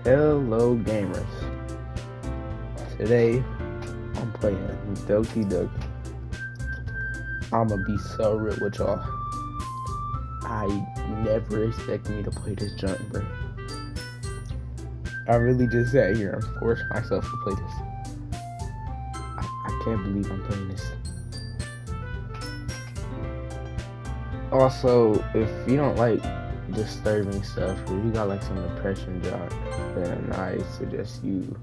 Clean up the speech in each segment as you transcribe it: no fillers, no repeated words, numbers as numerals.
Hello gamers. Today I'm playing Doki. I'ma be so real with y'all. I never expected me to play this junk, bro. I really just sat here and forced myself to play this. I can't believe I'm playing this. Also, if you don't like disturbing stuff, or you got like some depression junk, then I suggest you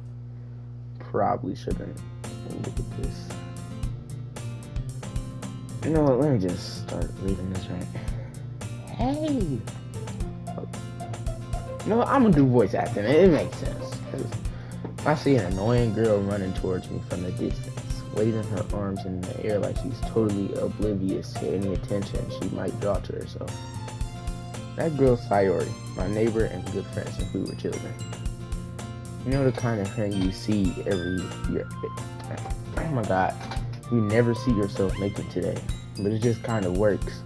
probably shouldn't look at this. You know what, let me just start reading this right. Hey! You know what, I'm gonna do voice acting, it makes sense. I see an annoying girl running towards me from the distance, waving her arms in the air like she's totally oblivious to any attention she might draw to herself. That girl's Sayori, my neighbor and good friend since we were children. You know the kind of friend you see every year. Oh my god, you never see yourself making today, but it just kind of works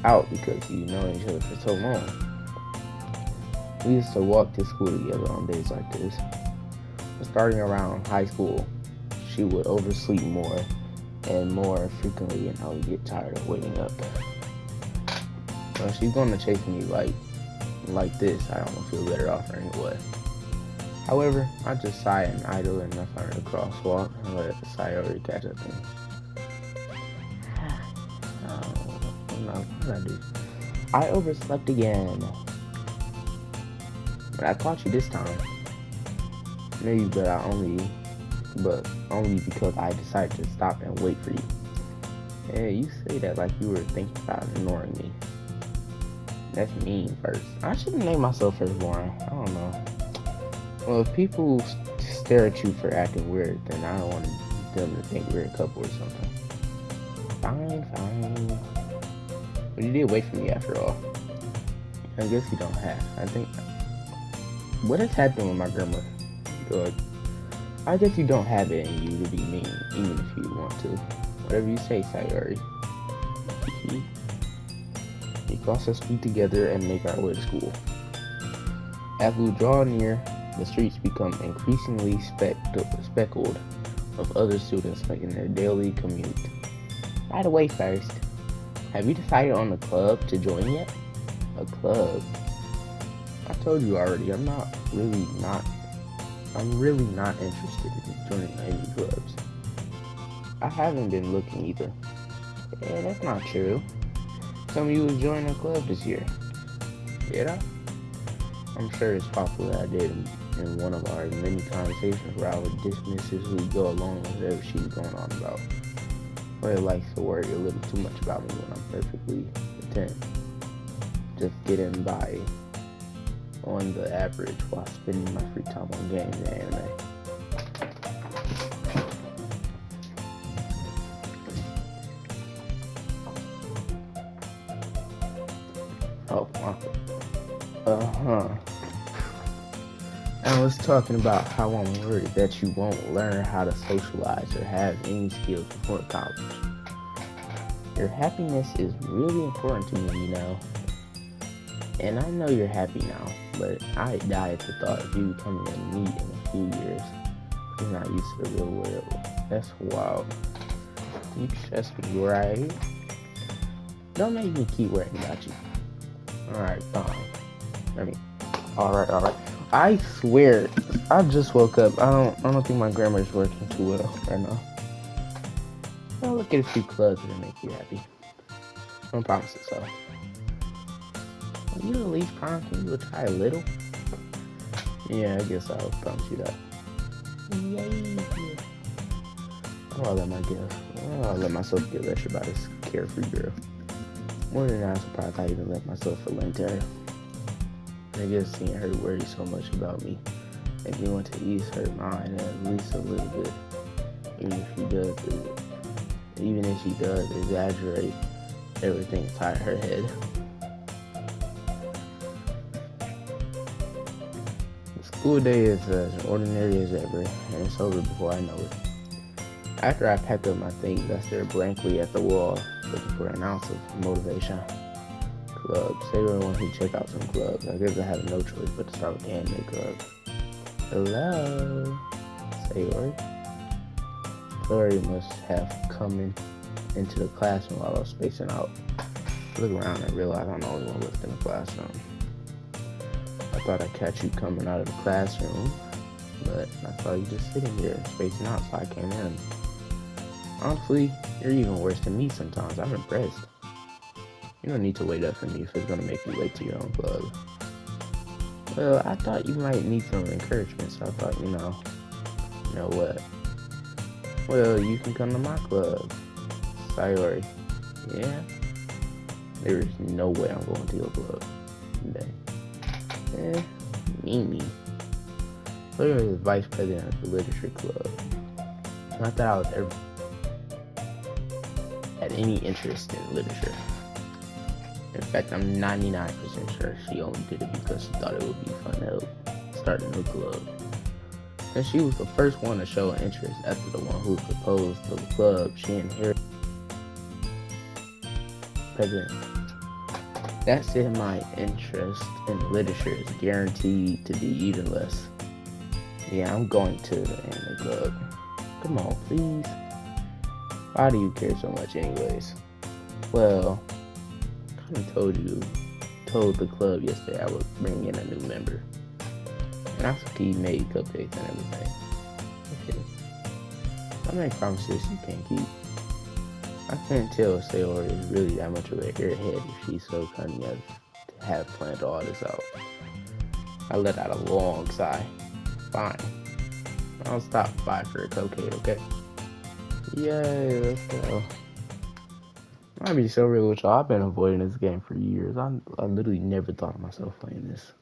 out because you know each other for so long. We used to walk to school together on days like this. Starting around high school, she would oversleep more and more frequently, and I would get tired of waking up. She's gonna chase me like this. I don't feel better off her anyway. However, I just sigh and idle enough on the crosswalk and let Sayori catch up to me. What did I do? I overslept again. But I caught you this time. Maybe, but only because I decided to stop and wait for you. Yeah, you say that like you were thinking about ignoring me. That's mean, first. I should have named myself Firstborn. I don't know. Well, if people stare at you for acting weird, then I don't want them to think we're a couple or something. Fine. But you did wait for me after all. I guess you don't have. I think. What has happened with my grandma? Good. I guess you don't have it in you to be mean, even if you want to. Whatever you say, Sayori. We cross the street together and make our way to school. As we draw near, the streets become increasingly speckled of other students making their daily commute. By the way, first, have you decided on a club to join yet? A club? I told you already, I'm really not interested in joining any clubs. I haven't been looking either. Yeah, that's not true. Tell me you was joining a club this year. Did I? I'm sure it's possible that I did in one of our many conversations where I would dismissively go along with whatever she was going on about. But it likes to worry a little too much about me when I'm perfectly content. Just getting by on the average while spending my free time on games and anime. I was talking about how I'm worried that you won't learn how to socialize or have any skills before college. Your happiness is really important to me, you know. And I know you're happy now, but I die at the thought of you coming to me in a few years. You're not used to the real world. That's wild. You trust me, right? Don't make me keep worrying about you. Alright, fine. Alright. I swear, I just woke up. I don't think my grammar's working too well right now. I'll look at a few clubs that make you happy. I don't promise it, so. Will you at least promise me you will try a little? Yeah, I guess I'll promise you that. Yay! I'll let myself get lectured by this carefree girl. More than that, I'm surprised I even let myself relent to her. I guess seeing her worry so much about me makes me want to ease her mind at least a little bit. Even if she does exaggerate everything inside her head. The school day is as ordinary as ever, and it's over before I know it. After I pack up my things, I stare blankly at the wall, looking for an ounce of motivation. Clubs. Say we want to check out some clubs. I guess I have no choice but to start with the anime club. Hello, Sayori. Sayori must have come into the classroom while I was spacing out. I look around and realize I'm the only one left in the classroom. I thought I'd catch you coming out of the classroom, but I saw you just sitting there spacing out, so I came in. Honestly, you're even worse than me sometimes. I'm impressed. You don't need to wait up for me if it's gonna make you late to your own club. Well, I thought you might need some encouragement, so I thought, you know what? Well, you can come to my club. Sayori. Yeah? There is no way I'm going to your club today. Mimi. Sayori is vice president of the literature club. Not that I was ever had any interest in literature. In fact, I'm 99% sure she only did it because she thought it would be fun to help start a new club. And she was the first one to show interest after the one who proposed to the club she inherited president. That said, my interest in literature is guaranteed to be even less. Yeah, I'm going to the anime club. Come on, please. Why do you care so much anyways? Well, I told the club yesterday I would bring in a new member. And Natsuki made cupcakes and everything. Okay. I make promises you can't keep. I can't tell if Sayori is really that much of a airhead if she's so cunning as to have planned all this out. I let out a long sigh. Fine. I'll stop by for a cupcake, okay? Yay, let's go. I'll be so real with y'all. I've been avoiding this game for years. I literally never thought of myself playing this.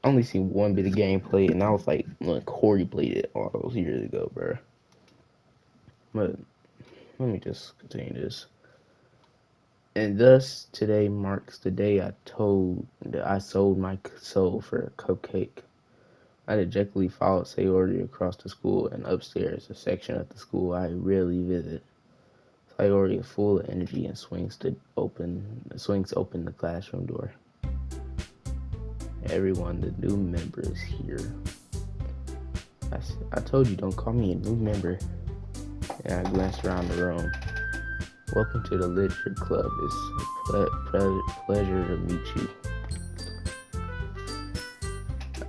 I only seen one bit of gameplay, and I was like when Corey played it all those years ago, bro. But let me just continue this. And thus, today marks the day I sold my soul for a cupcake. I dejectedly followed Sayori across the school and upstairs, a section of the school I rarely visit. Sayori is full of energy and swings open the classroom door. Everyone, the new member is here. I told you, don't call me a new member. And I glanced around the room. Welcome to the literature club. It's a pleasure to meet you.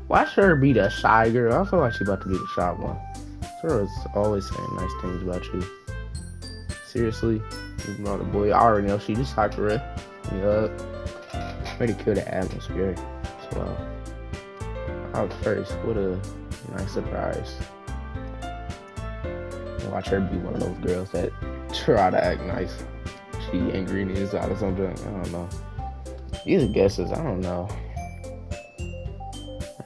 Why should her be the shy girl? I feel like she's about to be the shy one. Soro's always saying nice things about you. Seriously? You brought a boy. I already know she just Sakura. Yup. Way to kill the atmosphere. So, out first. What a nice surprise. Watch her be one of those girls that try to act nice. She angry in the inside or something. I don't know. These are guesses. I don't know.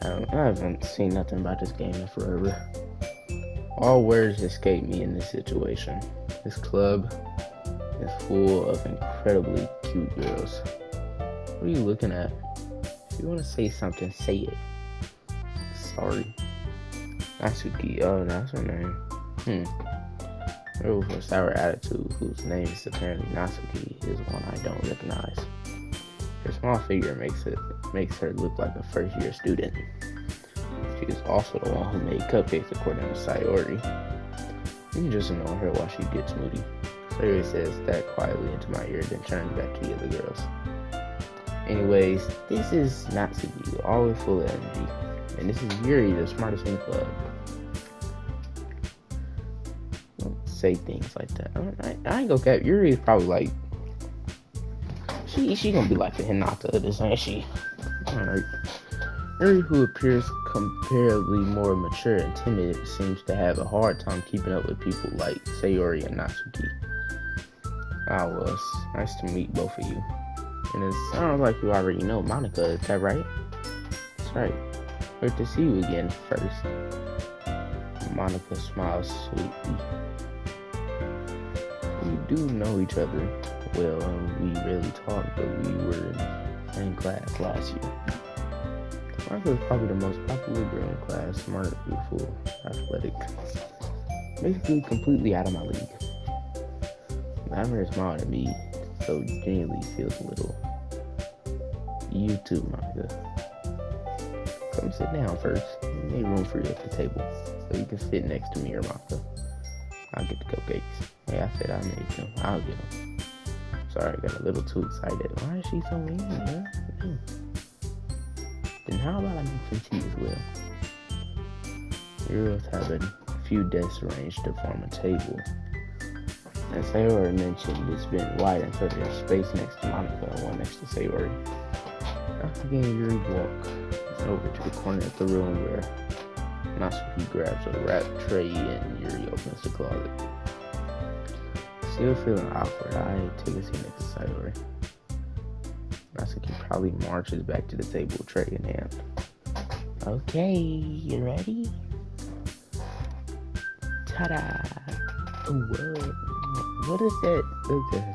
I haven't seen nothing about this game in forever. All words escape me in this situation. This club is full of incredibly cute girls. What are you looking at? If you want to say something, say it. Sorry. Natsuki. Oh, that's her name. Girl with a sour attitude, whose name is apparently Natsuki, is one I don't recognize. Her small figure makes her look like a first-year student. She is also the one who made cupcakes, according to Sayori. You can just ignore her while she gets moody. Sayori says that quietly into my ear, then turns back to the other girls. Anyways, this is Natsuki, always full of energy. And this is Yuri, the smartest in the club. Don't say things like that. I ain't gonna cap. Yuri is probably like... She gonna be like the Hinata of this, ain't she? Alright. Yuri, who appears comparably more mature and timid, seems to have a hard time keeping up with people like Sayori and Natsuki. Ah, well, it's nice to meet both of you. And it sounds like you already know Monica, is that right? That's right. Great to see you again first. Monica smiles sweetly. We do know each other well, and we rarely talk, but we were in the same class last year. Monica is probably the most popular girl in class, smart, beautiful, athletic. Basically completely out of my league. Having her smile at me so genuinely feels a little. You too, Monica. Come sit down first. Make room for you at the table so you can sit next to me or Martha. I'll get the cupcakes. Hey, I said I made them. I'll get them. Sorry, I got a little too excited. Why is she so mean, man? Then how about I make some tea as well? Girls have a few desks arranged to form a table. As Sayori mentioned, it's been widened so there's space next to Monica and one next to Sayori. After getting Yuri walk over to the corner of the room where Natsuki grabs a wrap tray and Yuri opens the closet. Still feeling awkward, I take a seat next to Sayori. Natsuki probably marches back to the table, tray in hand. Okay, you ready? Ta-da! Whoa. What is that? Okay.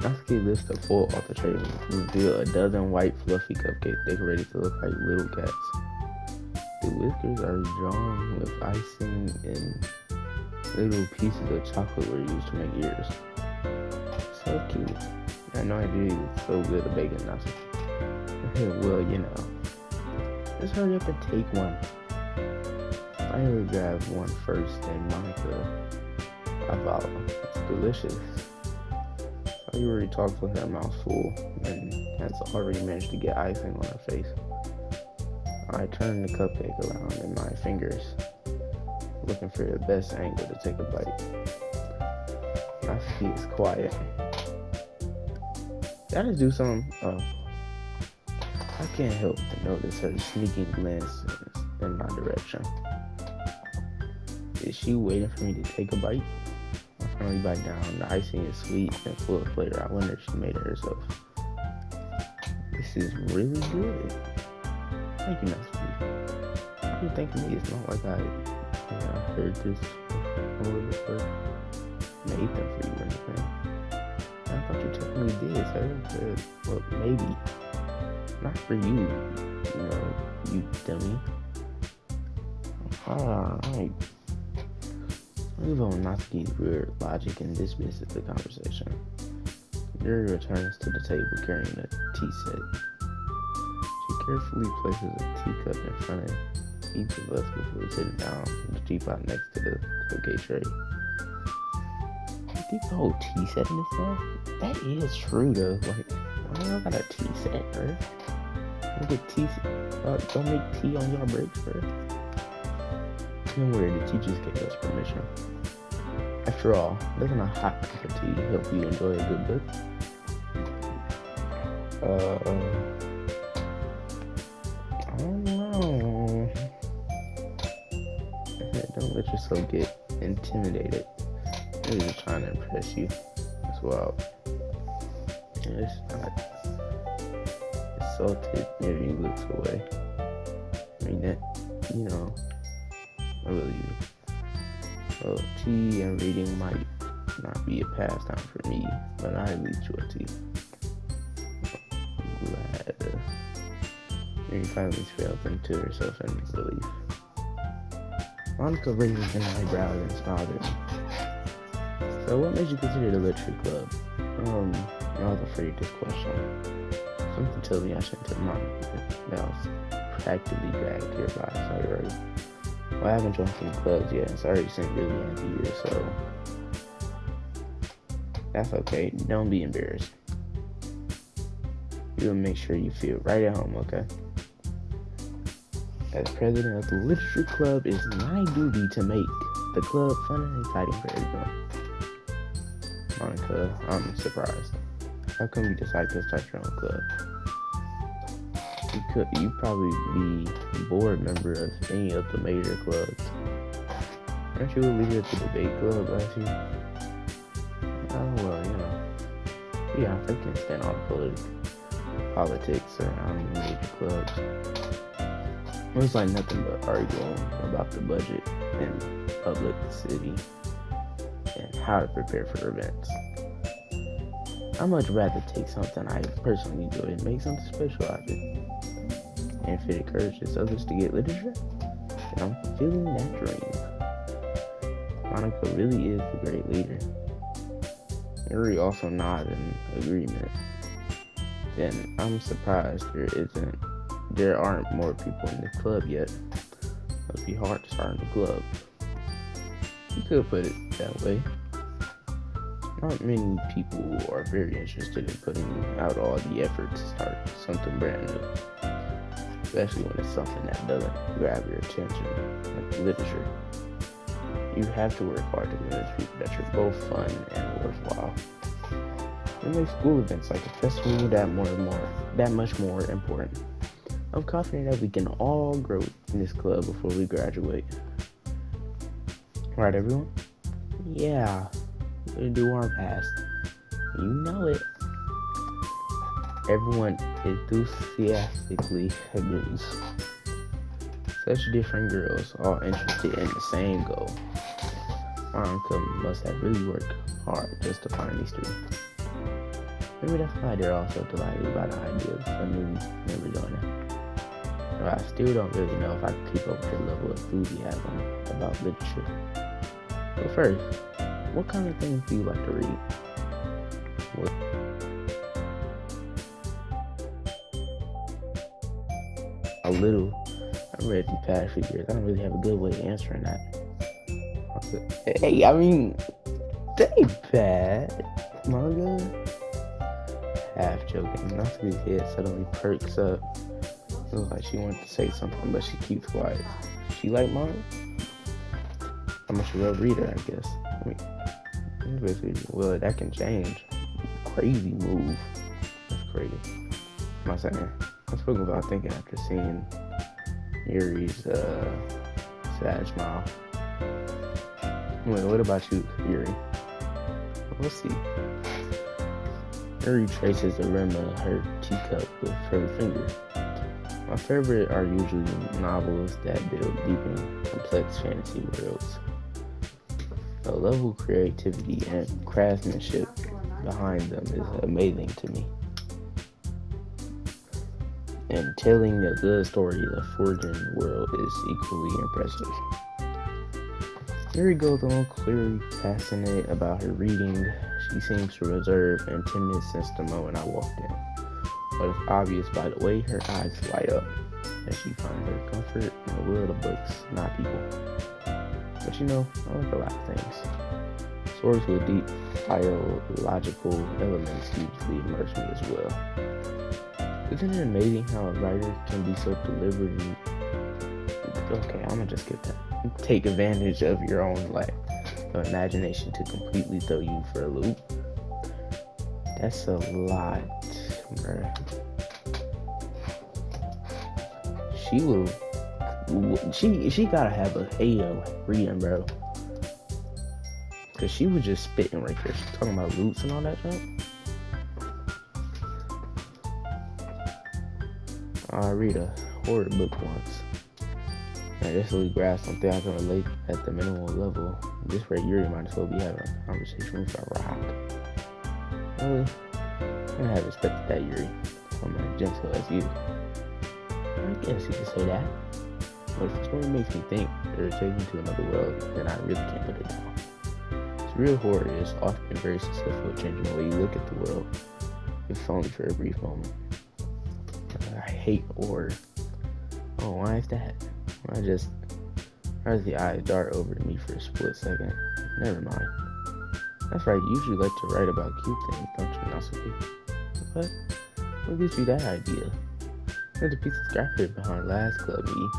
Natsuki lifts the foil off the tray and reveals a dozen white fluffy cupcakes decorated to look like little cats. The whiskers are drawn with icing and little pieces of chocolate were used to make ears. So cute. I had no idea you was so good at baking, Natsuki. Well, you know. Just hurry up and take one. I never grabbed one first and Monica, I follow. It's delicious. You already talked with her mouth full and has already managed to get icing on her face. I turn the cupcake around in my fingers, looking for the best angle to take a bite. Natsuki is quiet. Did I just do something? Oh. I can't help but notice her sneaking glances in my direction. Is she waiting for me to take a bite? I finally bite down. The icing is sweet and full of flavor. I wonder if she made it herself. This is really good. Thank you, Natsuki. What do you think of me? It's not like I heard this before. Made them for you or anything. I thought you technically did, sir. Well, maybe. Not for you, you dummy. Alright. Move on Natsuki's weird logic and dismisses the conversation. Yuri returns to the table carrying a tea set. She carefully places a teacup in front of each of us before sitting down in the teapot next to the cupcake tray. You keep the whole tea set in this stuff? That is true though. Like, why y'all got a tea set, bro? Don't make tea on your breaks first. Don't worry, the teachers gave us permission. After all, doesn't a hot cup of tea help you enjoy a good book? I don't know. Don't let yourself get intimidated. They're just trying to impress you. That's wild. It's not. Salted, Mary looks away. I mean that, I really do. Well, tea and reading might not be a pastime for me, but I lead you a tea. I'm glad. Mary finally fell into herself in relief. Monica raises an eyebrow and smiles at me. So what made you consider the literature club? I was afraid of this question. Something tells me I shouldn't tell Monica. That was practically dragged here by Sayori. Well, I haven't joined any clubs yet, and Sayori seemed really happy here, so that's okay. Don't be embarrassed. You'll make sure you feel right at home, okay? As president of the literature club, it's my duty to make the club fun and exciting for everyone. Monica, I'm surprised. How come you decided to start your own club? You probably be board member of any of the major clubs. Aren't you a leader of the debate club last year? Oh, well, yeah, they can stand all the politics around the major clubs. It was like nothing but arguing about the budget and publicity and how to prepare for events. I'd much rather take something I personally enjoy and make something special out of it. And if it encourages others to get literature, then I'm fulfilling that dream. Monica really is a great leader. Yuri also nodded in agreement. Then I'm surprised there isn't there aren't more people in the club yet. It'd be hard to start in the club. You could put it that way. Not many people are very interested in putting out all the effort to start something brand new, especially when it's something that doesn't grab your attention, like literature. You have to work hard to convince people that you're both fun and worthwhile. It makes school events like a festival that much more important. I'm confident that we can all grow in this club before we graduate. Right, everyone? Yeah, we're gonna do our best. You know it. Everyone enthusiastically agrees. Such different girls, all interested in the same goal. Monica must have really worked hard just to find these three. Maybe that's why they're also delighted about the idea of a new member joining. But I still don't really know if I can keep up with their level of enthusiasm about literature. But first, what kind of things do you like to read? A little. I read these past few years. I don't really have a good way of answering that. Hey, I mean, they bad. Manga? Half joking. Natsuki's head suddenly perks up. It looks like she wanted to say something, but she keeps quiet. She like manga? I'm a real reader, I guess. I mean, basically, well, that can change. Crazy move. That's crazy. Am I saying? I was thinking about thinking after seeing Yuri's sad smile. Wait, what about you, Yuri? We'll see. Yuri traces the rim of her teacup with her finger. My favorite are usually novels that build deep and complex fantasy worlds. The level of creativity and craftsmanship behind them is amazing to me. And telling a good story in a forging world is equally impressive. Yuri goes on, clearly passionate about her reading. She seems reserved and timid since the moment I walked in. But it's obvious by the way her eyes light up that she finds her comfort in the world of books, not people. But you know, I like a lot of things. Stories with deep biological elements usually immerse me as well. Isn't it amazing how a writer can be so deliberate? Okay, I'm gonna just get that. Take advantage of your own imagination to completely throw you for a loop. That's a lot, bruh. She gotta have a halo reading, bro. Cause she was just spitting right there. She's talking about loops and all that junk. I read a horror book once. I just really grasped something I can relate at the minimal level. At this rate, Yuri might as well be having a conversation with a rock. Really? I have expected that, Yuri. I'm as gentle as you. I guess you could say that. But if the story makes me think or take me to another world, then I really can't put it down. Real horror is often very successful at changing the way you look at the world, if only for a brief moment. I hate horror. Oh, why is that? I just the eyes dart over to me for a split second. Never mind. That's right, you usually like to write about cute things, don't you, Natsuki? What? What gives you that idea? There's a piece of scrappaper behind last club meeting.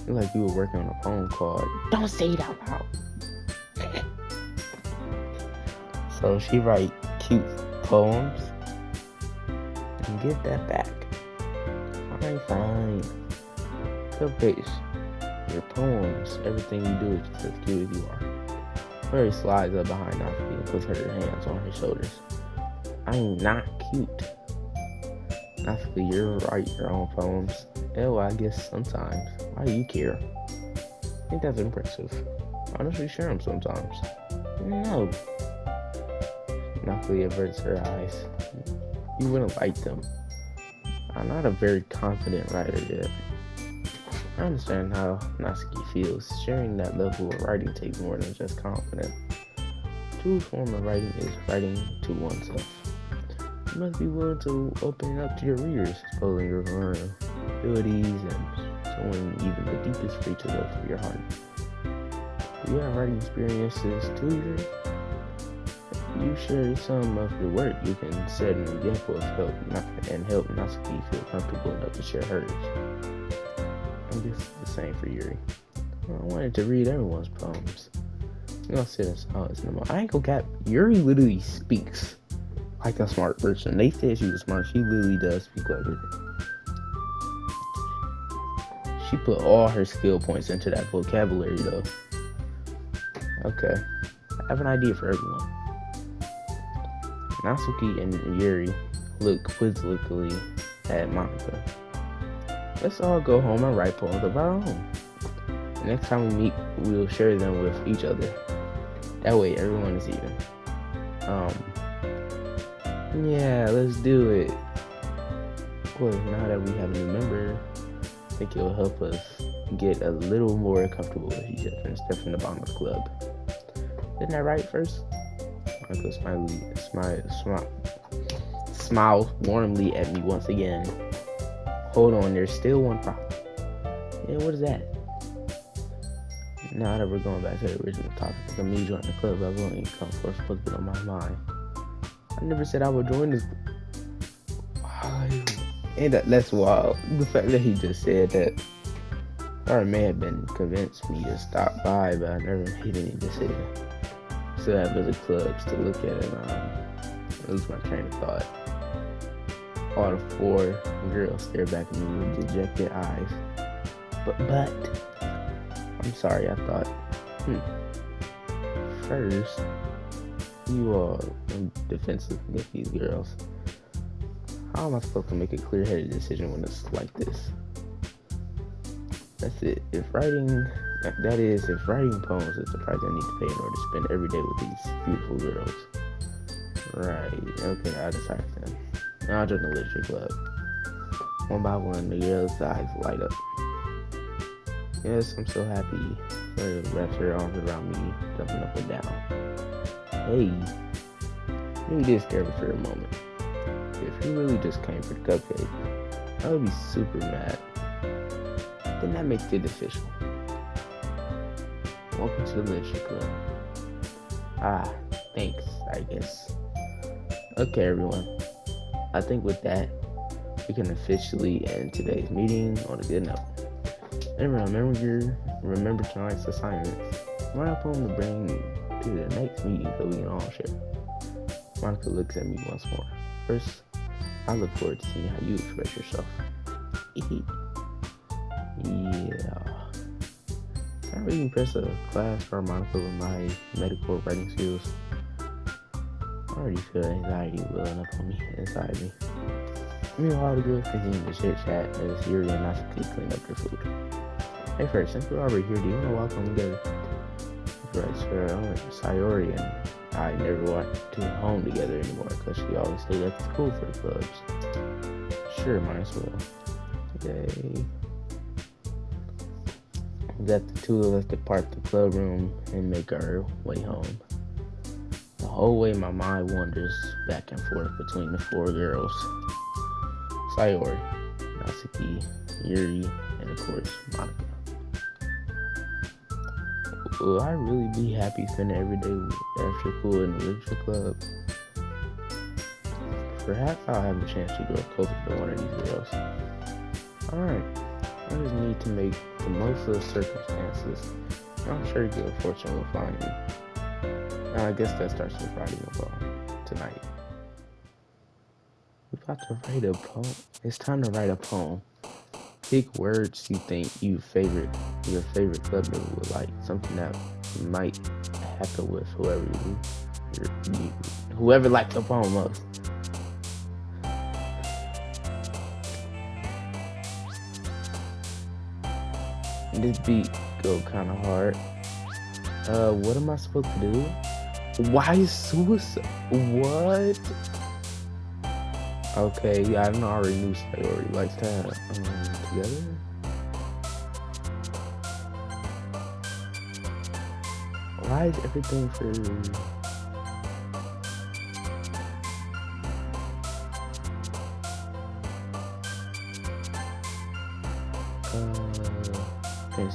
Looked like you were working on a poem called Don't Say It Out Loud. So she write cute poems and get that back. Fine. Cupcakes, your poems, everything you do is just as cute as you are. Mary slides up behind Natsuki and puts her hands on her shoulders. I'm not cute. Natsuki, you write your own poems. Oh, I guess sometimes. Why do you care? I think that's impressive. Honestly, share them sometimes. No. Natsuki averts her eyes. You wouldn't like them. I'm not a very confident writer yet. I understand how Natsuki feels. Sharing that level of writing takes more than just confidence. True form of writing is writing to oneself. You must be willing to open it up to your readers, supposing you're learning. abilities and showing even the deepest reaches of your heart. Do you have writing experiences too, Yuri? You share some of your work. You can set an example of help Natsuki feel comfortable enough to share hers. And this is the same for Yuri. I wanted to read everyone's poems. You know, sit in silence in a moment. I ain't gonna cap. Yuri literally speaks like a smart person. They said she was smart. She literally does speak like it. She put all her skill points into that vocabulary, though. Okay. I have an idea for everyone. Natsuki and Yuri look quizzically at Monica. Let's all go home and write poems of our own. The next time we meet, we'll share them with each other. That way everyone is even. Yeah, let's do it. Well, now that we have a new member, I think it will help us get a little more comfortable with each other and step from the bottom of the club. Isn't that right first? Michael smiles warmly at me once again. Hold on, there's still one problem. Yeah, what is that? Now that we're going back to the original topic of me joining the club, I've only come for what's been on my mind. I never said I would join this. And that's wild. The fact that he just said that, or may have been convinced me to stop by, but I never made any decision. Still have other clubs to look at and lose my train of thought. All the four girls stare back at me with dejected eyes. But I'm sorry, I thought, first, you all are defensive against these girls. How am I supposed to make a clear-headed decision when it's like this? That's it. If writing poems is the price I need to pay in order to spend every day with these beautiful girls. Right, okay, I decided then. Now I'll join the literature club. One by one, the girls' eyes light up. Yes, I'm so happy. Claire wraps her arms around me, jumping up and down. Hey, let me just scare me for a moment. If you really just came for the cupcake, I would be super mad. Then that makes it official. Welcome to the literature club. Ah, thanks, I guess. Okay, everyone. I think with that, we can officially end today's meeting on a good note. And remember tonight's assignments. Write a poem to bring to the next meeting so we can all share. Monica looks at me once more. First, I look forward to seeing how you express yourself. Yeah. Can I really impress a class for Monica with my medical writing skills? I already feel anxiety welling up on me inside me. Meanwhile, the girls continue to chit-chat as Yuri and Natsuki clean up their food. Hey, first, since we're already here, do you want to walk home together? Right, sure. Sayori and I never walked to home together anymore because she always stayed at the school for the clubs. Sure, might as well. Yay. That the two of us depart the club room and make our way home. The whole way my mind wanders back and forth between the four girls. Sayori, Natsuki, Yuri, and of course, Monica. Will I really be happy spending every day after school in the literature club? Perhaps I'll have a chance to grow closer to one of these girls. Alright, I just need to make the most of the circumstances. I'm sure good fortune will find me. Now I guess that starts with writing a poem tonight. We're about to write a poem. It's time to write a poem. Pick words you think your favorite club member would like. Something that might happen with whoever likes the poem most. This beat go kind of hard. What am I supposed to do? Why is suicide? What? Okay, yeah, I already knew Sayori likes to have together. Why is everything for?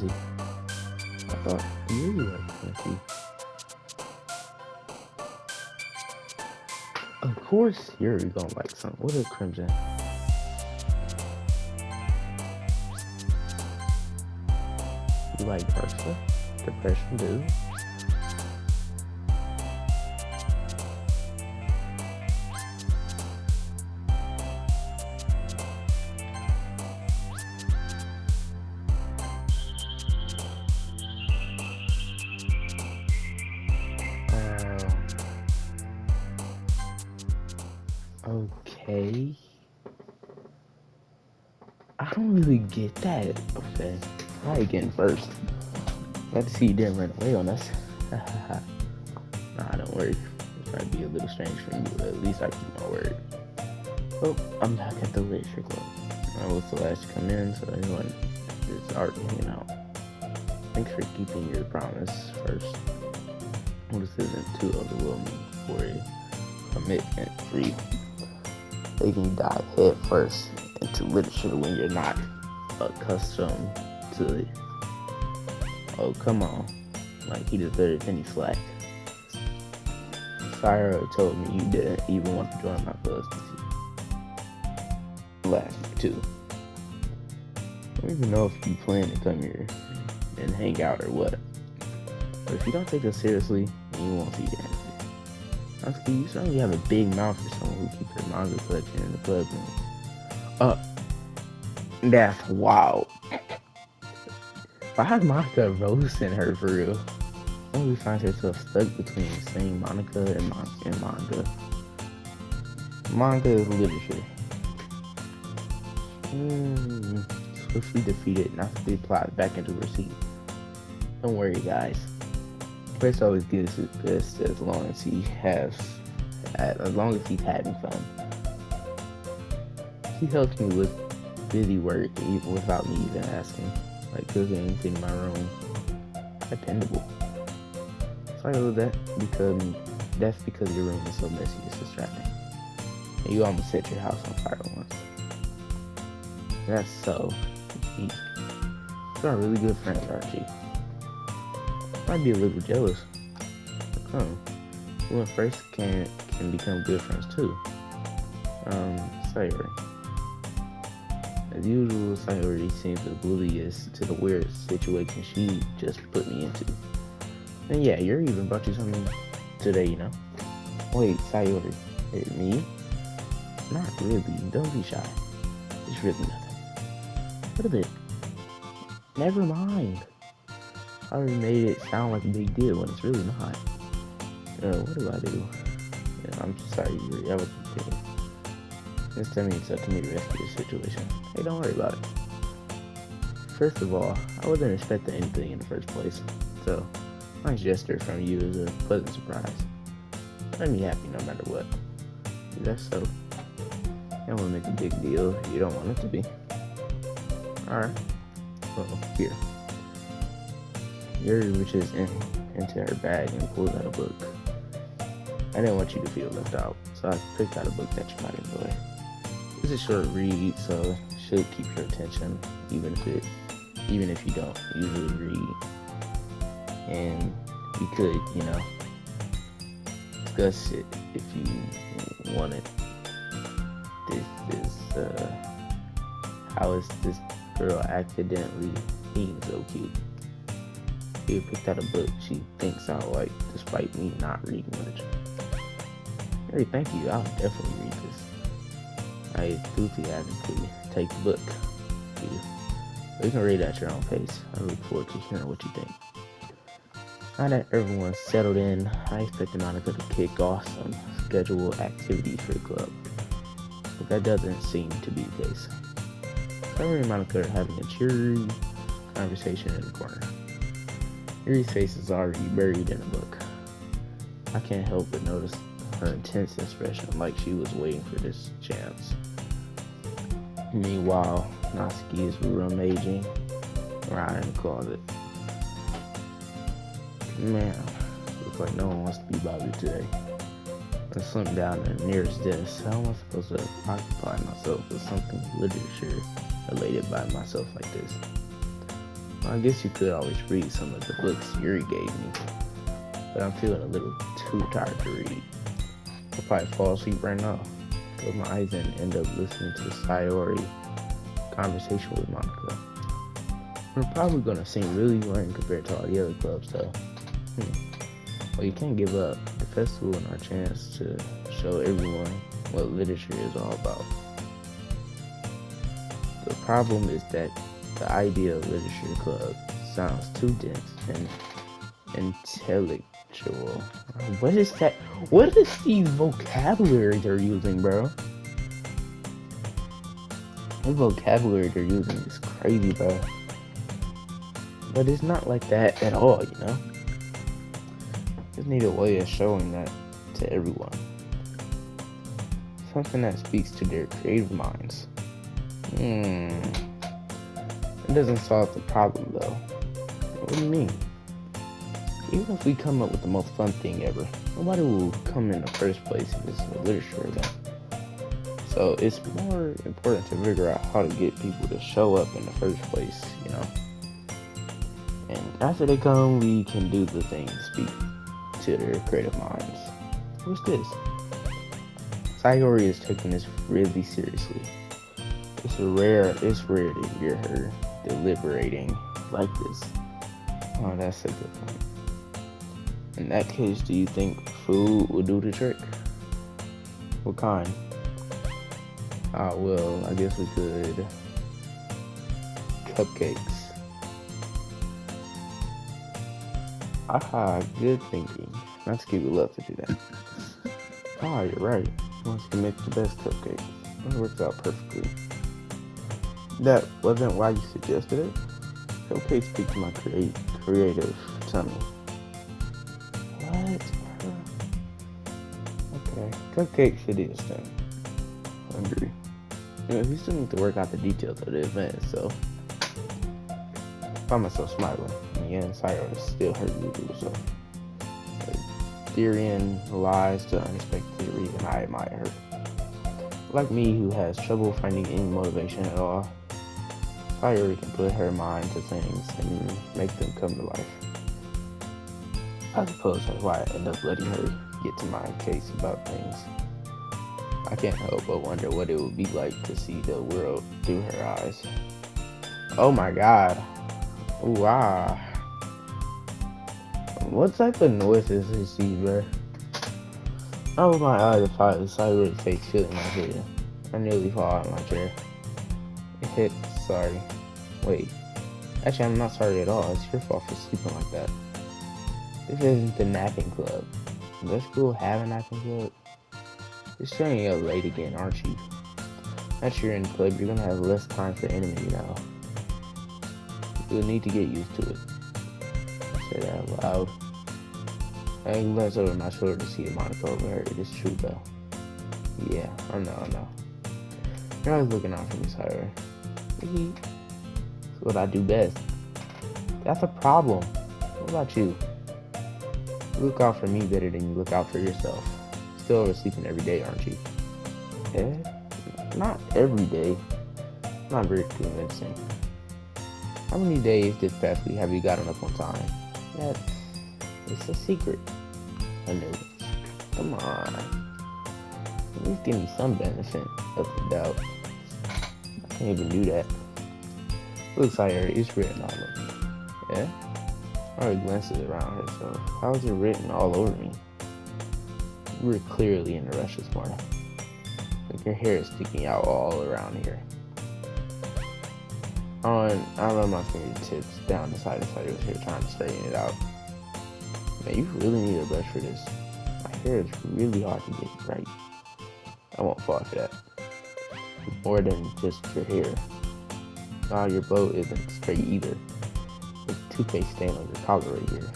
he? I thought you really liked Quincy. Of course Yuri gonna like something. What is Crimson? You like Ursa? Depression dude? Okay. I don't really get that. Okay. Try again first. Glad to see you didn't run away on us. Nah, don't worry. It might be a little strange for you, but at least I keep my word. Oh, I'm back at the literature club. I was the last to come in, so everyone is already hanging out. Thanks for keeping your promise first. This isn't too overwhelming for a commitment free. They can dive head first into literature when you're not accustomed to it. Oh, come on. Like he deserves any slack. Syra told me you didn't even want to join my class this year. Last year, too. I don't even know if you plan to come here and hang out or what. But if you don't take us seriously, then you won't see your answer. Honestly, you certainly have a big mouth for someone who keeps their manga collection in the club room. That's wild. Why is Monica roasting her for real? Only finds herself stuck between saying Monica and manga. Manga is literature. Swiftly defeated, not to be plotted back into her seat. Don't worry, guys. Chris always gives his best as long as he's having fun. He helps me with busy work even without me even asking, like cooking anything in my room. Dependable. So that's because your room is so messy, it's distracting. And you almost set your house on fire once. That's so. You are really good friends, aren't you? Might be a little jealous. Who at first can become good friends too. Sayori. As usual, Sayori seems oblivious to the weird situation she just put me into. And yeah, Yuri even brought you something today, you know? Wait, Sayori. Me? Not really. Don't be shy. It's really nothing. What is it? Never mind. I already made it sound like a big deal when it's really not. What do I do? Yeah, I'm sorry, Yuri. I wasn't thinking. Just tell me it's up to me to rescue the situation. Hey, don't worry about it. First of all, I wasn't expecting anything in the first place, so my gesture from you is a pleasant surprise. It made me happy no matter what. That's so. You don't want to make a big deal if you don't want it to be. Alright. Well, here. Yuri reaches into her bag and pulls out a book. I didn't want you to feel left out, so I picked out a book that you might enjoy. It's a short read, so it should keep your attention, even if you don't usually read. And we could, discuss it if you wanted. How is this girl accidentally being so cute? She picked out a book she thinks I like, despite me not reading literature. Hey, thank you. I'll definitely read this. I enthusiastically take the book. You can read at your own pace. I look forward to hearing what you think. Now that everyone's settled in, I expected Monica to kick off some scheduled activities for the club. But that doesn't seem to be the case. Trevor and Monica are having a cheery conversation in the corner. Yuri's face is already buried in a book. I can't help but notice her intense expression, like she was waiting for this chance. Meanwhile, Natsuki's rummaging around in the closet. Man, looks like no one wants to be bothered today. I slumped down at the nearest desk. How am I supposed to occupy myself with something literature related by myself like this? I guess you could always read some of the books Yuri gave me, but I'm feeling a little too tired to read. I'll probably fall asleep right now, close my eyes and end up listening to the Sayori conversation with Monica. We're probably gonna seem really lame compared to all the other clubs though. Well, you can't give up. The festival and our chance to show everyone what literature is all about. The problem is that the idea of literature club sounds too dense and intellectual. What is that? What is the vocabulary they're using, bro? The vocabulary they're using is crazy, bro. But it's not like that at all, you know? Just need a way of showing that to everyone. Something that speaks to their creative minds. It doesn't solve the problem though. What do you mean? Even if we come up with the most fun thing ever, nobody will come in the first place if it's a literature event. So it's more important to figure out how to get people to show up in the first place, you know? And after they come, we can do the things speak to their creative minds. What's this? Sayori is taking this really seriously. It's rare to hear her deliberating like this. Oh, that's a good point. In that case, do you think food will do the trick? What kind? Well, I guess we could cupcakes. Good thinking. Let's give you love to do that. You're right. Once you make the best cupcakes, it works out perfectly. That wasn't why you suggested it. Cupcakes speak to my creative tummy. What? Okay, cupcakes it is then. I agree. We still need to work out the details of the event, so I find myself smiling. And yeah, Sayori still hurt you to yourself. Tyrion lies to unexpected reason. I admire her. Like me, who has trouble finding any motivation at all, Sayori can put her mind to things and make them come to life. I suppose that's why I end up letting her get to my case about things. I can't help but wonder what it would be like to see the world through her eyes. Oh my god. Wow. What type of noises is she, bro? I opened my eyes to find the Sayori's face filling my head. I nearly fall out of my chair. Sorry. Wait. Actually, I'm not sorry at all. It's your fault for sleeping like that. This isn't the napping club. Does school have a napping club? You're staying up late again, aren't you? Once you're in the club, you're gonna have less time for anime, you know. You'll need to get used to it. I say that out loud. I glanced over my shoulder to see Monica over her. It is true, though. Yeah, I know. You're always looking out for me, Sayori. It's what I do best. That's a problem. What about you? You look out for me better than you look out for yourself. Still oversleeping every day, aren't you? Yeah? Not every day. Not very convincing. How many days this past week have you gotten up on time? It's a secret. I know. Come on. At least give me some benefit of the doubt. I can't even do that. Looks like it's written all over me. Yeah? I already glances around her, so how is it written all over me? You were clearly in a rush this morning. Like your hair is sticking out all around here. I run my fingertips down the side of Sayori's hair trying to straighten it out. Man, you really need a brush for this. My hair is really hard to get right. I won't fall for that. It's more than just your hair. Your bow isn't straight either. There's a toothpaste stain on your collar right here.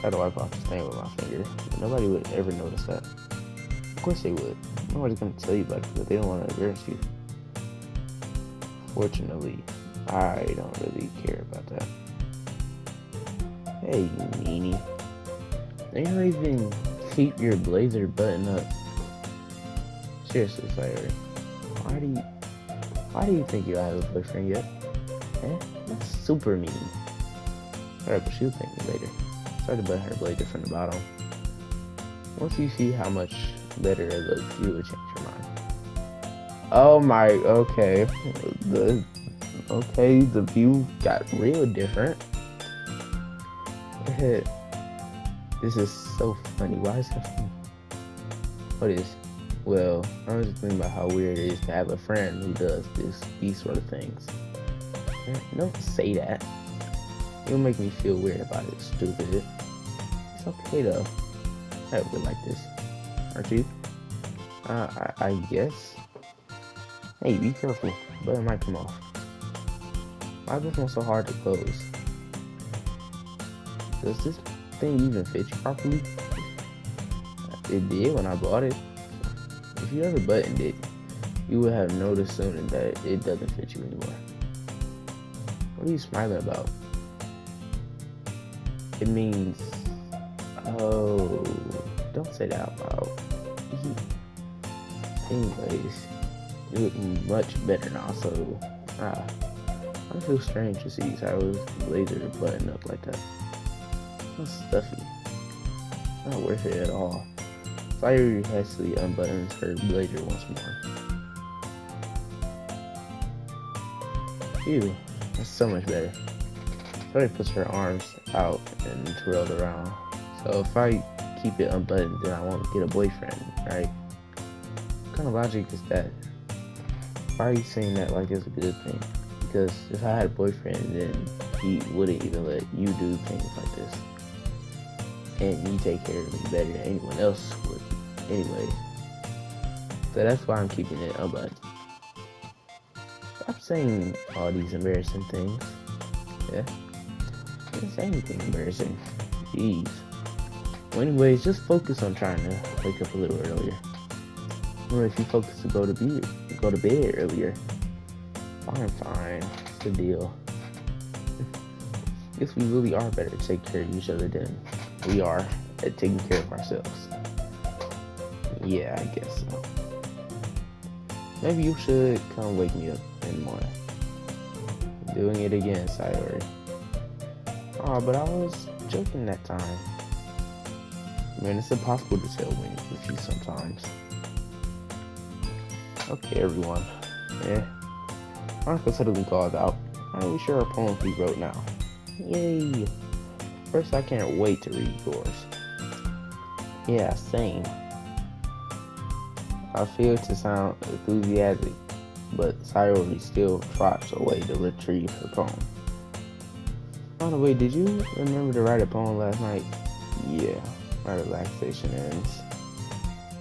Try to wipe off the stain with my finger, but nobody would ever notice that. Of course they would. Nobody's gonna tell you about it because they don't want to embarrass you. Fortunately, I don't really care about that. Hey, you meanie. They don't even keep your blazer button up. Seriously, Sayori. Why do you think you have a boyfriend yet? That's super mean. Alright, but she'll thank me later. Start to button her blazer from the bottom. Once you see how much better it looks, you will change your mind. Oh my, okay. The view got real different. This is so funny. Why is that funny? What is? Well, I was just thinking about how weird it is to have a friend who does these sort of things. Don't say that. You'll make me feel weird about it, stupid. It's okay though. I would like this, aren't you? I guess. Hey, be careful. Button might come off. Why is this one so hard to close? Does this thing even fit you properly? It did when I bought it. If you ever buttoned it, you would have noticed soon that it doesn't fit you anymore. What are you smiling about? It means... Oh, don't say that out loud. Anyways, you look much better now, so... I feel strange to see Silas' blazer button up like that. So stuffy. Not worth it at all. Fire hastily unbuttons her blazer once more. Phew, that's so much better. Fire puts her arms out and twirled around. So if I keep it unbuttoned, then I won't get a boyfriend, right? What kind of logic is that? Why are you saying that like it's a good thing? Because if I had a boyfriend, then he wouldn't even let you do things like this. And you take care of me better than anyone else would anyway. So that's why I'm keeping it unbuttoned. Stop saying all these embarrassing things. Yeah? I didn't say anything embarrassing. Jeez. Well, anyways, just focus on trying to wake up a little earlier. Or if you focus to go to bed earlier. Fine. It's the deal. Guess we really are better to take care of each other than we are at taking care of ourselves. Yeah, I guess so. Maybe you should come wake me up in the morning. Doing it again, Sayori. Oh, but I was joking that time. Man, it's impossible to tell when with you sometimes. Okay, everyone. Yeah. Monica suddenly calls out. Are we sure our poems we wrote now? Yay! First, I can't wait to read yours. Yeah, same. I feel to sound enthusiastic, but Sayori still trots away to retrieve her poem. By the way, did you remember to write a poem last night? Yeah, my relaxation ends.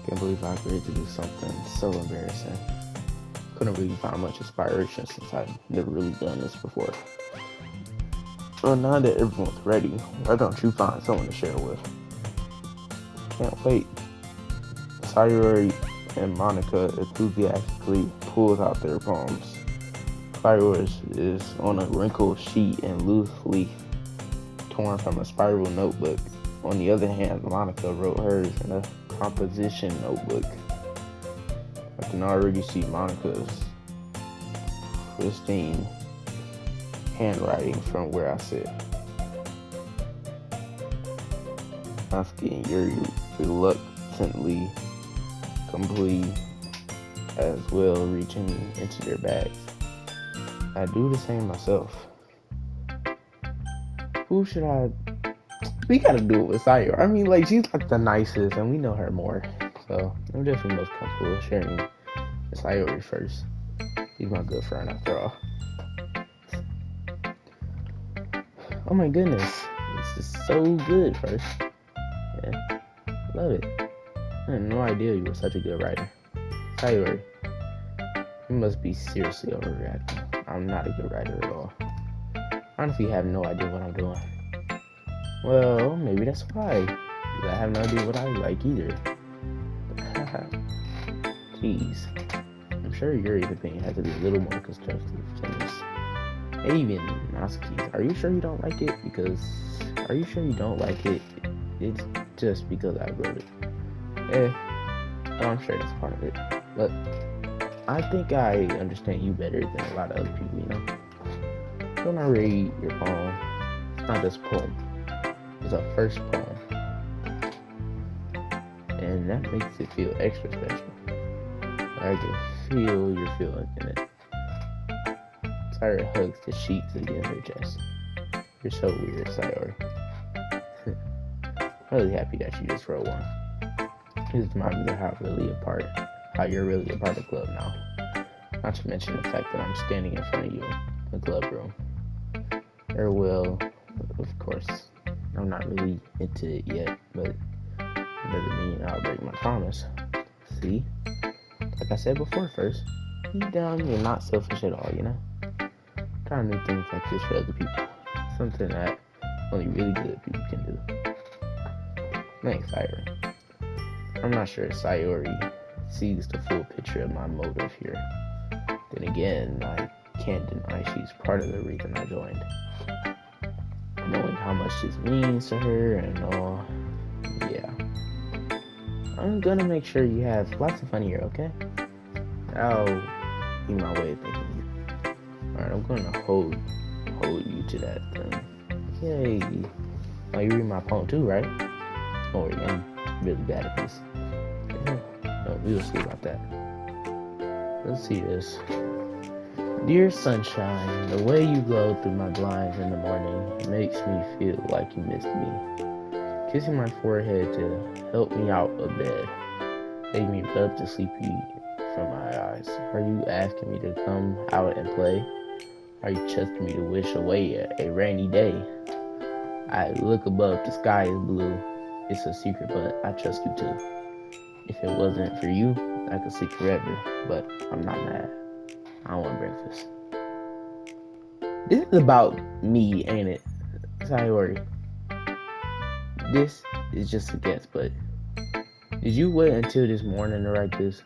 Can't believe I agreed to do something so embarrassing. Couldn't really find much inspiration since I've never really done this before. Well, now that everyone's ready, why don't you find someone to share with? Can't wait. Sayori and Monica enthusiastically pulls out their poems. Sayori's is on a wrinkled sheet and loose leaf, torn from a spiral notebook. On the other hand, Monica wrote hers in a composition notebook. I can already see Monica's pristine handwriting from where I sit. Natsuki, you're reluctantly complete as well, reaching into their bags. I do the same myself. Who should I... We gotta do it with Sayori. I mean, like, she's like the nicest and we know her more. So I'm definitely most comfortable sharing with Sayori first. He's my good friend after all. Oh my goodness. This is so good first. Yeah. Love it. I had no idea you were such a good writer. Sayori, you must be seriously overreacting. I'm not a good writer at all. Honestly, I have no idea what I'm doing. Well, maybe that's why. Because I have no idea what I like either. Jeez. I'm sure Yuri's opinion has to be a little more constructive than this. Hey, even Natsuki, are you sure you don't like it? Because, are you sure you don't like it? It's just because I wrote it. I'm sure that's part of it. But, I think I understand you better than a lot of other people, you know? when I read your poem, it's not just a poem, it's a first poem. And that makes it feel extra special. I can feel your feelings in it. Sayori hugs the sheets against her chest. You're so weird, Sayori. I'm really happy that you just wrote one. This reminds me of how you're really a part of the club now. Not to mention the fact that I'm standing in front of you in the club room. Or well, of course, I'm not really into it yet, but it doesn't mean I'll break my promise. See? Like I said before, first, deep down, you're not selfish at all, you know? Trying to do things like this for other people. Something that only really good people can do. Thanks, Sayori. I'm not sure Sayori sees the full picture of my motive here. Then again, I can't deny she's part of the reason I joined. Knowing how much this means to her and all, yeah. I'm gonna make sure you have lots of fun here, okay? That'll be my way of thanking you. Alright, I'm gonna hold you to that then. Yay. Oh, you read my poem too, right? Oh, yeah, I'm really bad at this. No, we'll see about that. Let's see this. Dear sunshine, the way you glow through my blinds in the morning makes me feel like you missed me. Kissing my forehead to help me out of bed, make me rub the sleepy from my eyes. Are you asking me to come out and play? Are you trusting me to wish away a rainy day? I look above, the sky is blue. It's a secret, but I trust you too. If it wasn't for you, I could sleep forever, but I'm not mad. I don't want breakfast. This is about me, ain't it? Sayori. This is just a guess, but did you wait until this morning to write this?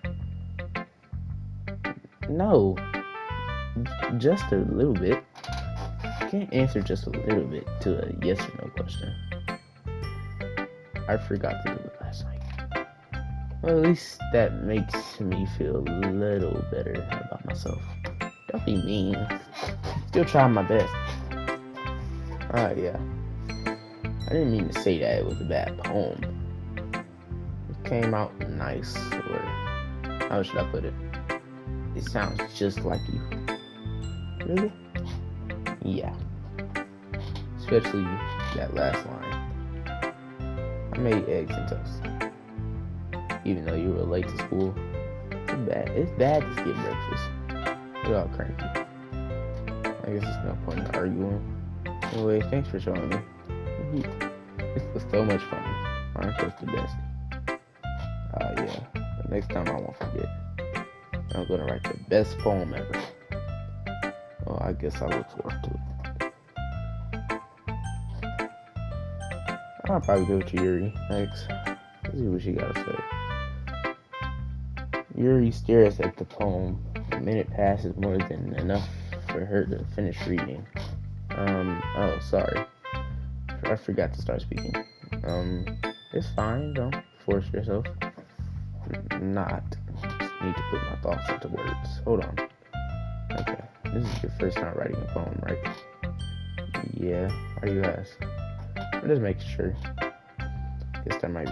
No. Just a little bit. You can't answer just a little bit to a yes or no question. I forgot to do it last night. Well, at least that makes me feel a little better about myself. Don't be mean. Still trying my best. Yeah. I didn't mean to say that it was a bad poem. It came out nice, or how should I put it? It sounds just like you. Really? Yeah. Especially that last line. I made eggs and toast. Even though you were late to school. It's bad to skip breakfast. You're all cranky. I guess there's no point in arguing. Anyway, thanks for showing me. This was so much fun. Aren't those the best? Yeah. But next time I won't forget. I'm gonna write the best poem ever. Well, I guess I look forward to it. I'll probably go to Yuri next. Let's see what she gotta say. Yuri stares at the poem. A minute passes more than enough for her to finish reading. Oh, sorry. I forgot to start speaking. It's fine, don't force yourself. Not. Just need to put my thoughts into words. Hold on. Okay, this is your first time writing a poem, right? Yeah, why do you ask? I'm just making sure. Guess that might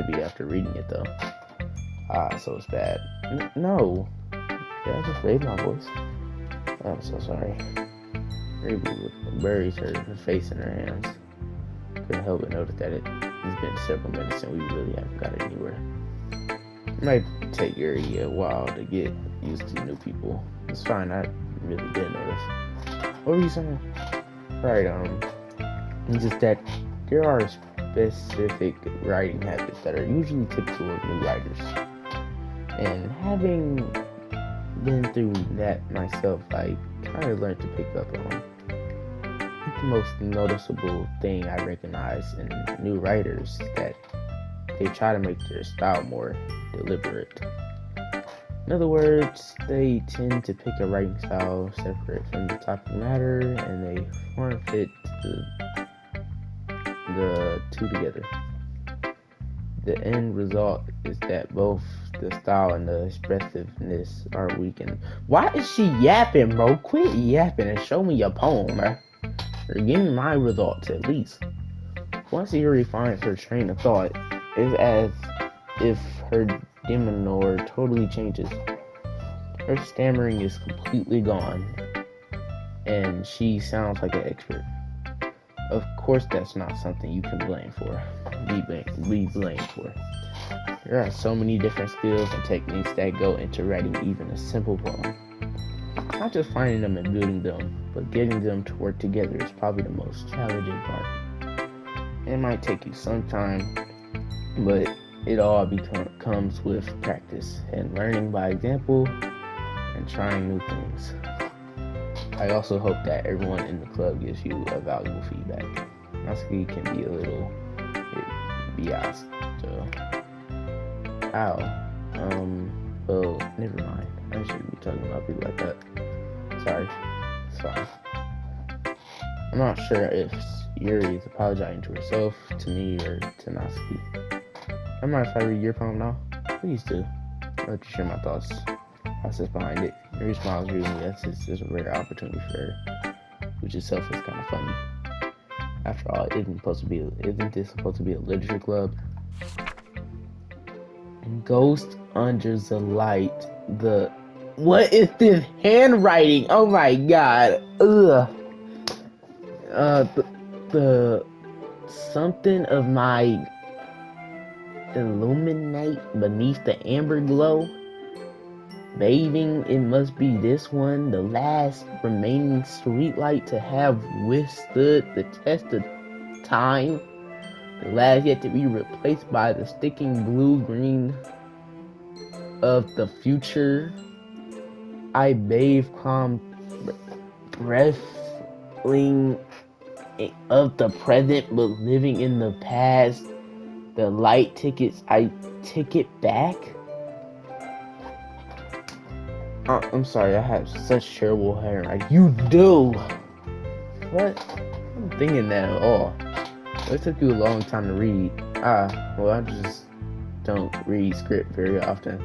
be after reading it though. So it's bad. No. Did I just raise my voice? I'm so sorry. Ruby buries her face in her hands. Couldn't help but notice that it's been several minutes and we really haven't got anywhere. It might take Yuri a while to get used to new people. It's fine, I really did notice. What were you saying? Right, it's just that there are specific writing habits that are usually typical of new writers. And having been through that myself, I kind of learned to pick up on. The most noticeable thing I recognize in new writers is that they try to make their style more deliberate. In other words, they tend to pick a writing style separate from the topic matter, and they form fit the two together. The end result is that both the style and the expressiveness are weakened. Why is she yapping, bro? Quit yapping and show me your poem, bro. Or give me my results at least. Once Yuri finds her train of thought, it's as if her demeanor totally changes. Her stammering is completely gone, and she sounds like an expert. Of course, that's not something you can be blamed for. There are so many different skills and techniques that go into writing even a simple poem. Not just finding them and building them, but getting them to work together is probably the most challenging part. It might take you some time, but it all comes with practice and learning by example and trying new things. I also hope that everyone in the club gives you a valuable feedback. Natsuki can be a little biased, so well, never mind. I shouldn't be talking about people like that. Sorry. It's fine. I'm not sure if Yuri is apologizing to herself, to me, or to Natsuki. I mind if I read your poem now? Please do. I'd like to share my thoughts, process behind it. Yuri smiles reading me. It's a rare opportunity for her, which itself is kind of funny. After all, isn't this supposed to be a literature club? Ghost under the light. What is this handwriting? Oh my god. Ugh. The something of my illuminate beneath the amber glow. Bathing, it must be this one, the last remaining streetlight to have withstood the test of time. The last yet to be replaced by the sticking blue-green of the future. I bathe calm wrestling of the present, but living in the past. The light tickets, I ticket back. I'm sorry, I have such terrible handwriting. You do. What? I'm thinking that at all. It took you a long time to read. Well, I just don't read script very often.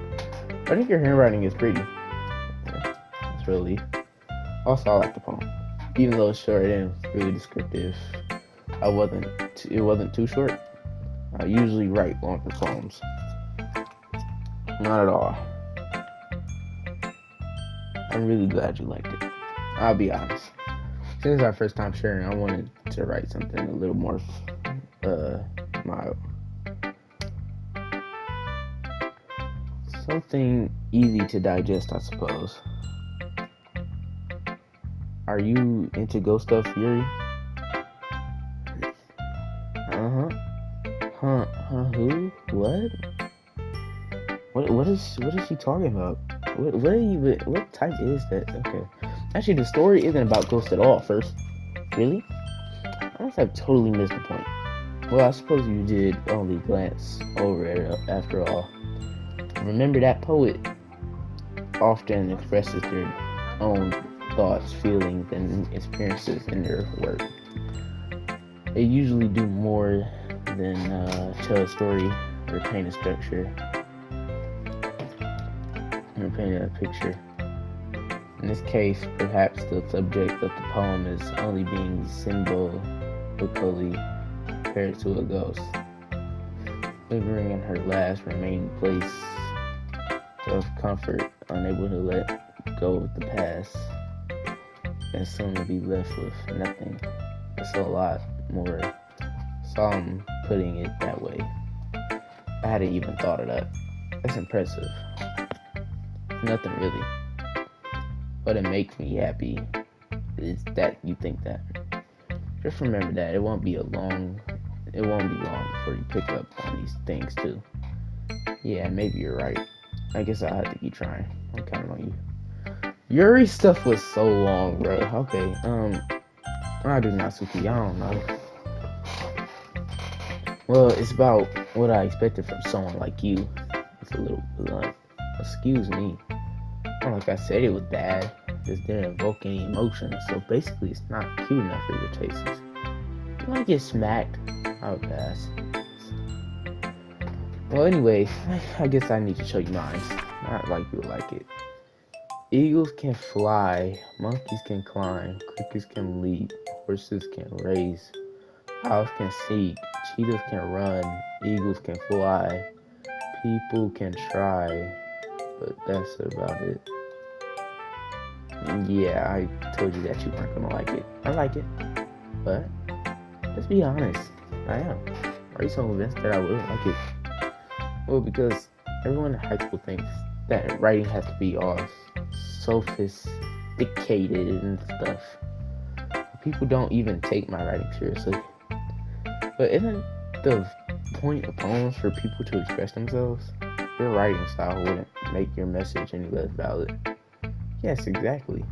I think your handwriting is pretty. Yeah, that's really. Also, I like the poem, even though it's short and really descriptive. It wasn't too short. I usually write longer poems. Not at all. I'm really glad you liked it. I'll be honest. Since our first time sharing, I wanted to write something a little more mild. Something easy to digest, I suppose. Are you into ghost stuff, Yuri? Who? What? What is she talking about? What type is that? Okay. Actually, the story isn't about ghosts at all, first. Really? I must have totally missed the point. Well, I suppose you did only glance over it after all. Remember that poet often expresses their own thoughts, feelings, and experiences in their work. They usually do more than tell a story or paint a structure or paint a picture. In this case, perhaps the subject of the poem is only being symbolically compared to a ghost, lingering in her last remaining place of comfort, unable to let go of the past, and soon to be left with nothing. It's a lot more solemn putting it that way. I hadn't even thought of that. That's impressive. Nothing really. But it makes me happy is that you think that. Just remember that it won't be long before you pick up on these things too. Yeah, maybe you're right. I guess I'll have to keep trying. I'm counting on you. Yuri's stuff was so long, bro. Okay, I do Natsuki. I don't know. Well, it's about what I expected from someone like you. It's a little blunt. Excuse me. Not like I said it was bad. Just didn't evoke any emotions. So basically, it's not cute enough for your tastes. You want to get smacked? I would pass. Well, anyway, I guess I need to show you mine. Not like you like it. Eagles can fly, monkeys can climb, crickets can leap, horses can race, owls can seek, cheetahs can run, eagles can fly, people can try, but that's about it. Yeah, I told you that you weren't gonna like it. I like it, but let's be honest, I am. Are you so convinced that I wouldn't like it? Well, because everyone in high school thinks that writing has to be all sophisticated and stuff. People don't even take my writing seriously. But isn't the point of poems for people to express themselves? Your writing style wouldn't make your message any less valid. Yes, exactly.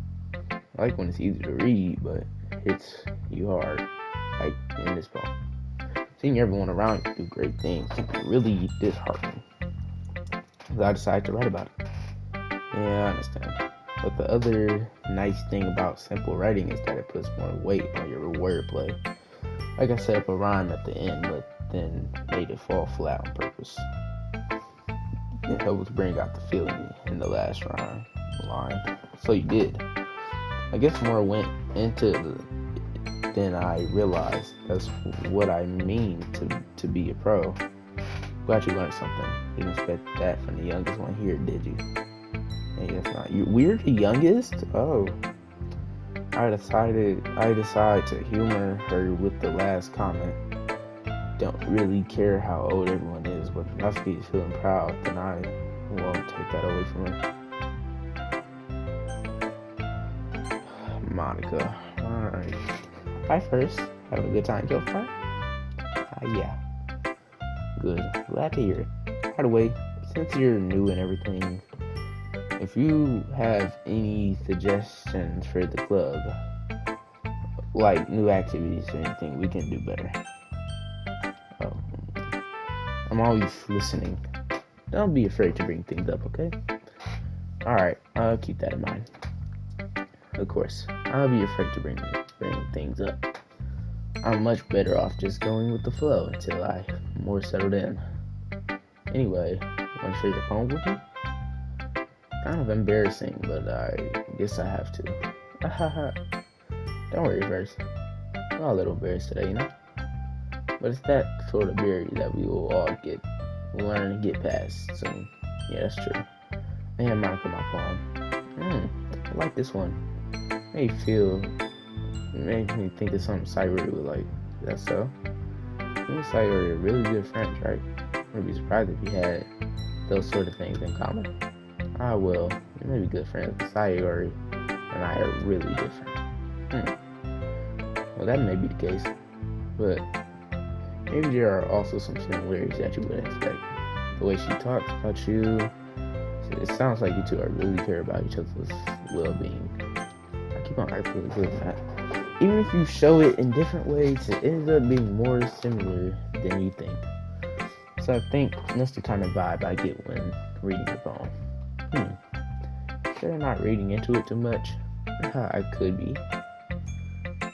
I like when it's easy to read, but hits you hard, like in this poem. Seeing everyone around you do great things can be really disheartening. So I decided to write about it. Yeah, I understand. But the other nice thing about simple writing is that it puts more weight on your wordplay. Like I set up a rhyme at the end, but then made it fall flat on purpose. It helps bring out the feeling in the last line. So you did. I guess more went into than I realized. That's what I mean to be a pro. Glad you learned something. You didn't expect that from the youngest one here, did you? I guess not. We're the youngest? Oh. I decide to humor her with the last comment. Don't really care how old everyone is, but if Natsuki is feeling proud, then I won't take that away from her. Monica. Alright. Hi first. Having a good time so far? Yeah. Good. Glad to hear it. By the way, since you're new and everything, if you have any suggestions for the club, like new activities or anything, we can do better. Oh, I'm always listening. Don't be afraid to bring things up, okay? Alright, I'll keep that in mind. Of course, I'll be afraid to bring things up. I'm much better off just going with the flow until I'm more settled in. Anyway, want to share your poem with me? Kind of embarrassing, but I guess I have to. Don't worry, Verse. We're all a little embarrassed today, you know? But it's that sort of barrier that we will all learn and get past soon. Yeah, that's true. Man, Monica, my poem. I like this one. Made me think of something Cyrus would like. Is that so? Me and Cyrus are really good friends, right? I'd be surprised if we had those sort of things in common. Well, we may be good friends, but Sayori and I are really different. Well, that may be the case, but maybe there are also some similarities that you wouldn't expect. The way she talks about you, it sounds like you two are really care about each other's well-being. I keep on really good at that. Even if you show it in different ways, it ends up being more similar than you think. So I think that's the kind of vibe I get when reading the poem. Should I not reading into it too much? I could be.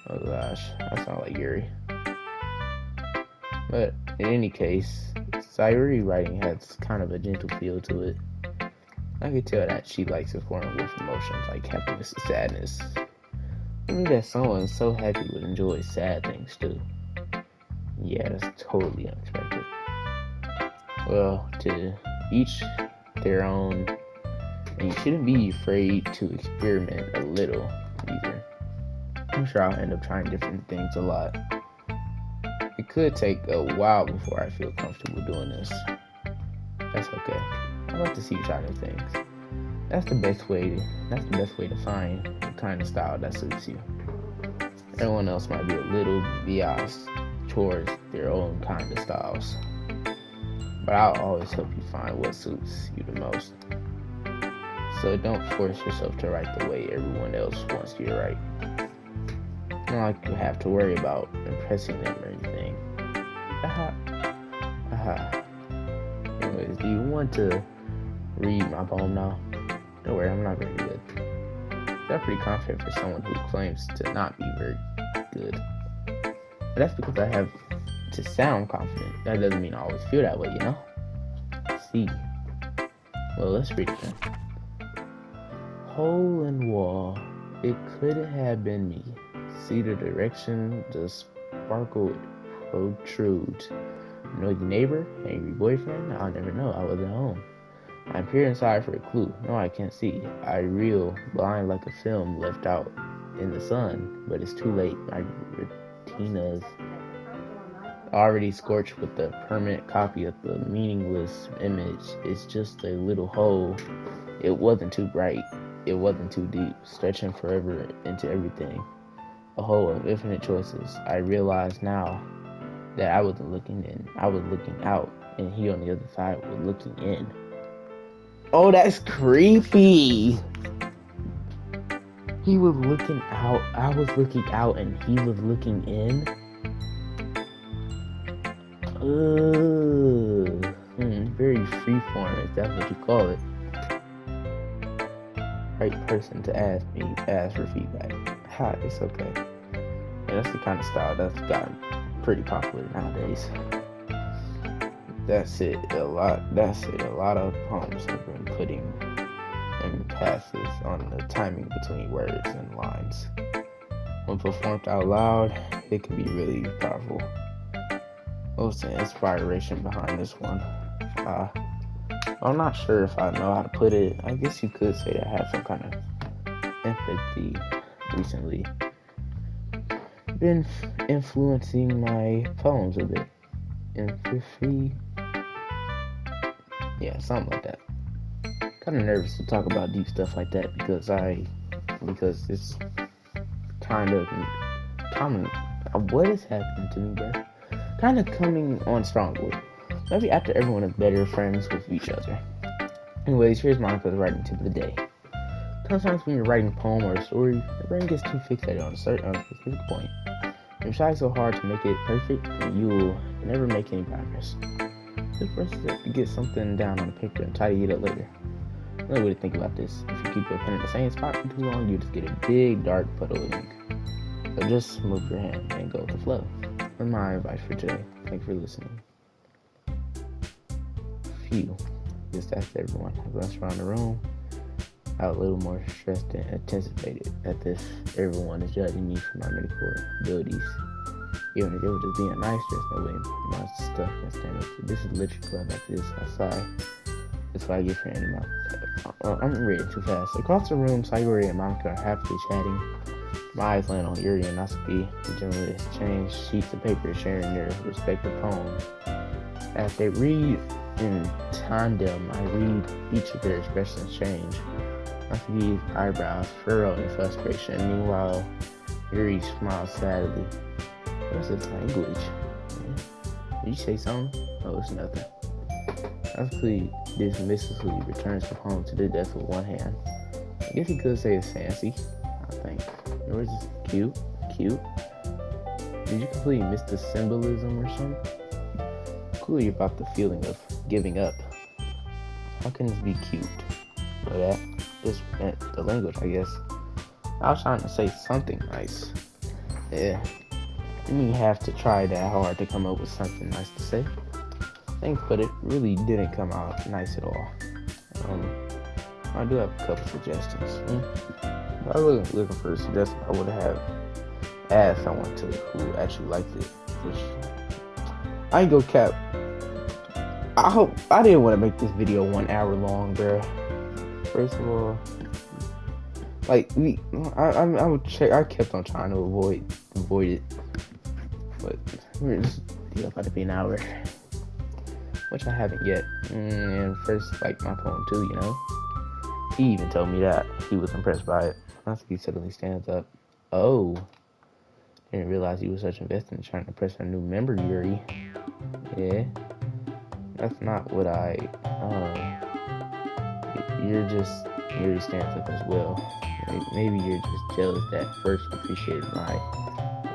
Oh gosh, I sound like Yuri. But in any case, Sayuri writing has kind of a gentle feel to it. I could tell that she likes exploring with emotions like happiness and sadness. I knew that someone so happy would enjoy sad things too. Yeah, that's totally unexpected. Well, to each their own, and you shouldn't be afraid to experiment a little either. I'm sure I'll end up trying different things a lot. It could take a while before I feel comfortable doing this. That's okay. I like to see you try new things. That's the best way to find the kind of style that suits you. Everyone else might be a little biased towards their own kind of styles, but I'll always help you find what suits you the most. So don't force yourself to write the way everyone else wants you to write. Not like you have to worry about impressing them or anything. Anyways, do you want to read my poem now? Don't worry, I'm not very good. That's pretty confident for someone who claims to not be very good. But that's because I have to sound confident. That doesn't mean I always feel that way, you know? see. Well, let's read it then. Hole in wall. It could have been me. See the direction the sparkle protrudes. Noisy neighbor, angry boyfriend. I'll never know. I wasn't home. I'm peering inside for a clue. No, I can't see. I reel, blind like a film left out in the sun, but it's too late. My retina's already scorched with the permanent copy of the meaningless image. It's just a little hole. It wasn't too bright. It wasn't too deep, stretching forever into everything. A hole of infinite choices. I realize now that I wasn't looking in. I was looking out, and he on the other side was looking in. Oh, that's creepy. He was looking out. I was looking out, and he was looking in. Very freeform, if that's what you call it. Right person to ask for feedback. Ha, it's okay. Yeah, that's the kind of style that's gotten pretty popular nowadays. That's it. A lot of poems have been putting emphasis on the timing between words and lines. When performed out loud, it can be really powerful. What's the inspiration behind this one? I'm not sure if I know how to put it. I guess you could say I have some kind of empathy recently. Been influencing my poems a bit. Empathy. Yeah, something like that. Kind of nervous to talk about deep stuff like that because it's kind of common. What is happening to me, bro? Kind of coming on strongly. Maybe after everyone is better friends with each other. Anyways, here's Monica's writing tip of the day. Sometimes when you're writing a poem or a story, the brain gets too fixated on a specific point. If you try so hard to make it perfect, then you will never make any progress. The first step to get something down on the paper and tidy it up later. Another way to think about this, if you keep your pen in the same spot for too long, you just get a big dark puddle of ink. So just move your hand and go with the flow. That's my advice for today. Thanks for listening. Phew. Just that's everyone. I glanced around the room. I was a little more stressed and anticipated at this. Everyone is judging me for my medical abilities. Even if it was just being nice, there's no way my stuff can stand up to this. Is literature club after this. I sigh. That's why I get friend in my. I'm reading too fast. Across the room, Sayuri and Monica are happily chatting. My eyes land on Yuri and Natsuki, who generally exchange sheets of paper sharing their respective poems. As they read in tandem, I read each of their expressions change. Natsuki's eyebrows furrow in frustration. Meanwhile, Yuri smiles sadly. What's this language? Did you say something? Oh, it's nothing. Natsuki dismissively returns the poem to the desk with one hand. I guess he could say it's fancy, I think. Yours is cute. Did you completely miss the symbolism or something? Cool about the feeling of giving up. How can this be cute? Well, that just meant the language, I guess. I was trying to say something nice. Yeah. You didn't have to try that hard to come up with something nice to say. Thanks, but it really didn't come out nice at all. I do have a couple suggestions. If I was looking for a suggestion, I would have asked someone who actually liked it. Which I ain't go cap. I didn't want to make this video 1 hour long, bro. First of all, like I would check. I kept on trying to avoid it, but we're just about to be an hour, which I haven't yet. And first, like my poem too, you know. He even told me that he was impressed by it. Natsuki suddenly stands up. Oh, didn't realize he was such invested in trying to impress our new member, Yuri. Yeah, that's not what Yuri stands up as well. Maybe you're just jealous that first appreciated mine,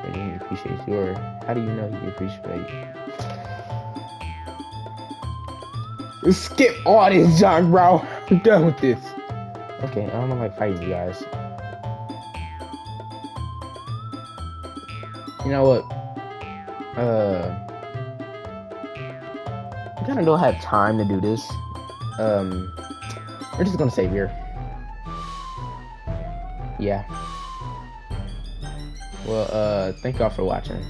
and then he appreciates yours. How do you know he appreciates? Skip all this junk, bro. I'm done with this. Okay, I don't like fighting you guys. You know what? I kind of don't have time to do this. we're just gonna say beer. Yeah. Well, thank y'all for watching.